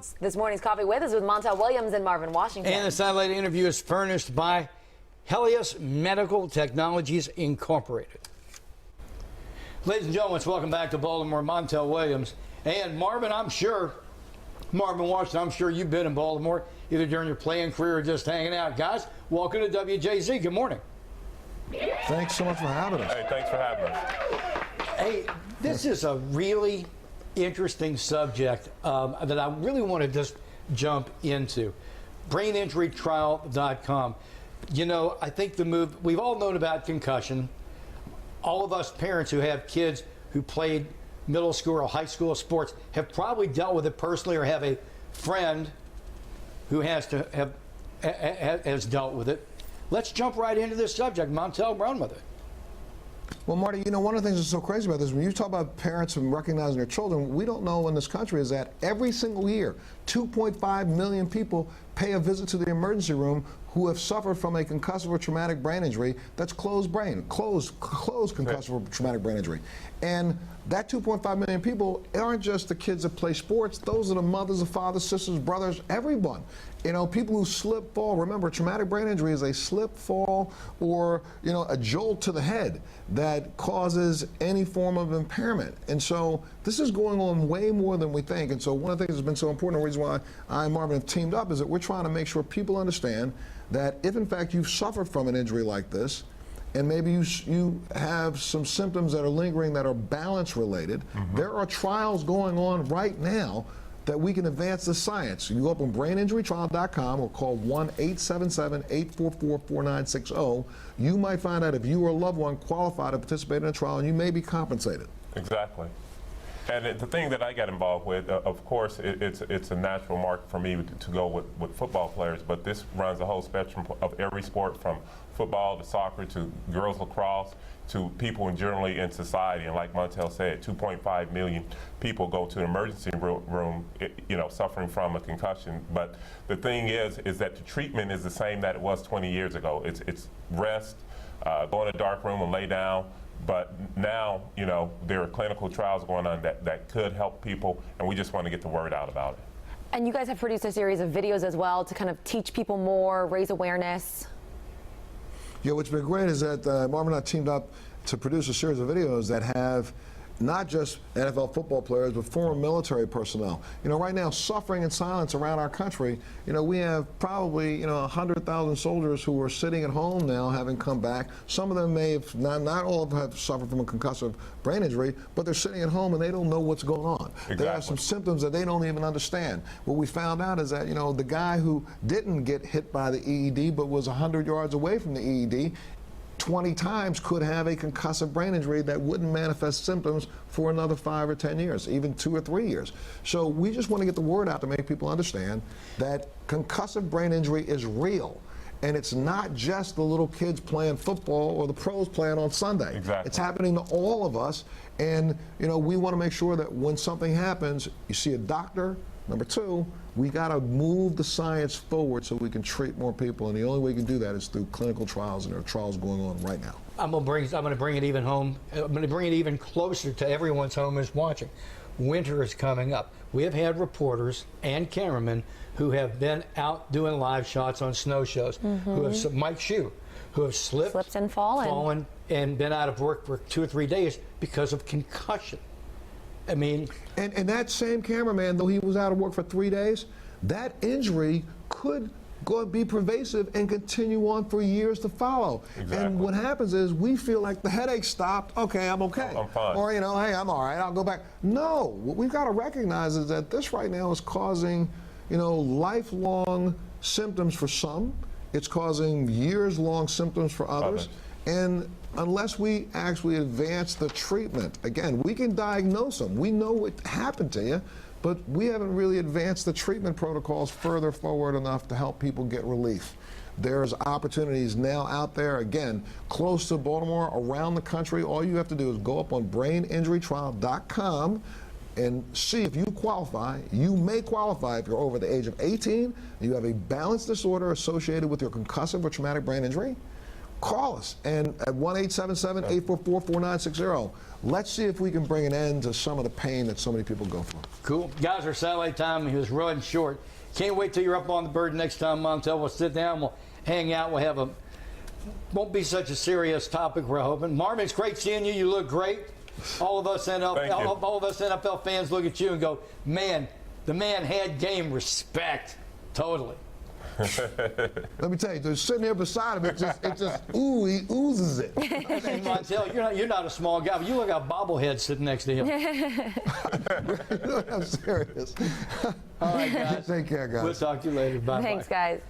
Williams. This morning's Coffee With is with Montel Williams and Marvin Washington. And the satellite interview is furnished by Helios Medical Technologies Incorporated. Ladies and gentlemen, welcome back to Baltimore. Montel Williams and Marvin Washington, I'm sure you've been in Baltimore either during your playing career or just hanging out. Guys, welcome to WJZ. Good morning. Thanks so much for having us. Hey, thanks for having us. Hey, this is a really interesting subject that I really want to just jump into. BrainInjuryTrial.com. You know, I think the move, we've all known about concussion. All of us parents who have kids who played middle school or high school sports have probably dealt with it personally or have a friend who has dealt with it. Let's jump right into this subject. Montel, run with it. Well, Marty, you know, one of the things that's so crazy about this, when you talk about parents and recognizing their children, we don't know in this country is that every single year, 2.5 million people pay a visit to the emergency room who have suffered from a concussive or traumatic brain injury that's closed concussive or traumatic brain injury. And that 2.5 million people aren't just the kids that play sports. Those are the mothers, the fathers, sisters, brothers, everyone. You know, people who slip, fall. Remember, traumatic brain injury is a slip, fall, or, you know, a jolt to the head that causes any form of impairment. And so this is going on way more than we think. And so one of the things that's been so important, the reason why I and Marvin have teamed up, is that we're trying to make sure people understand that if, in fact, you've suffered from an injury like this, and maybe you have some symptoms that are lingering that are balance related, there are trials going on right now that we can advance the science. You go up on braininjurytrial.com or call 1-877-844-4960. You might find out if you or a loved one qualify to participate in a trial, and you may be compensated. Exactly. And the thing that I got involved with, of course, it's a natural mark for me to go with football players, but this runs the whole spectrum of every sport, from football to soccer to girls lacrosse to people generally in society. And like Montel said, 2.5 million people go to the emergency room, you know, suffering from a concussion. But the thing is that the treatment is the same that it was 20 years ago. It's rest, go in a dark room and lay down. But now, you know, there are clinical trials going on that could help people, and we just want to get the word out about it. And you guys have produced a series of videos as well to kind of teach people more, raise awareness. Yeah, what's been great is that Marvin and I teamed up to produce a series of videos that have not just NFL football players, but former military personnel. You know, right now, suffering in silence around our country, you know, we have probably, you know, 100,000 soldiers who are sitting at home now, having come back. Some of them may have, not all of them have suffered from a concussive brain injury, but they're sitting at home and they don't know what's going on. Exactly. They have some symptoms that they don't even understand. What we found out is that, you know, the guy who didn't get hit by the EED, but was 100 yards away from the EED, 20 times could have a concussive brain injury that wouldn't manifest symptoms for another 5 or 10 years, even 2 or 3 years. So we just want to get the word out to make people understand that concussive brain injury is real. And it's not just the little kids playing football or the pros playing on Sunday. Exactly. It's happening to all of us. And, you know, we want to make sure that when something happens, you see a doctor. Number two, we got to move the science forward so we can treat more people, and the only way we can do that is through clinical trials, and there are trials going on right now. I'm going to bring it even home. I'm going to bring it even closer to everyone's home who's watching. Winter is coming up. We have had reporters and cameramen who have been out doing live shots on snow shows, who have, Mike Shue, who have slipped and fallen and been out of work for 2 or 3 days because of concussion. I mean, and that same cameraman, though he was out of work for 3 days, that injury could be pervasive and continue on for years to follow. Exactly. And what happens is we feel like the headache stopped. Okay, I'm okay. I'm fine. Or, you know, hey, I'm all right. I'll go back. No, what we've got to recognize is that this right now is causing, you know, lifelong symptoms for some. It's causing years-long symptoms for others. And unless we actually advance the treatment, again, we can diagnose them. We know what happened to you, but we haven't really advanced the treatment protocols further forward enough to help people get relief. There's opportunities now out there, again, close to Baltimore, around the country. All you have to do is go up on braininjurytrial.com and see if you qualify. You may qualify if you're over the age of 18, you have a balance disorder associated with your concussive or traumatic brain injury, call us and at 1-877-844-4960. Let's see if we can bring an end to some of the pain that so many people go through. Cool. Guys, our satellite time was running short. Can't wait till you're up on the bird next time, Montel. We'll sit down, we'll hang out, we'll have won't be such a serious topic, we're hoping. Marvin, it's great seeing you. You look great. All of us NFL fans look at you and go, man, the man had game respect. Totally. Let me tell you, just sitting here beside him, it just ooh, he oozes it. Hey, Montel, you're not a small guy, but you look like a bobblehead sitting next to him. I'm serious. All right, guys. Take care, guys. We'll talk to you later. Bye. Thanks, guys.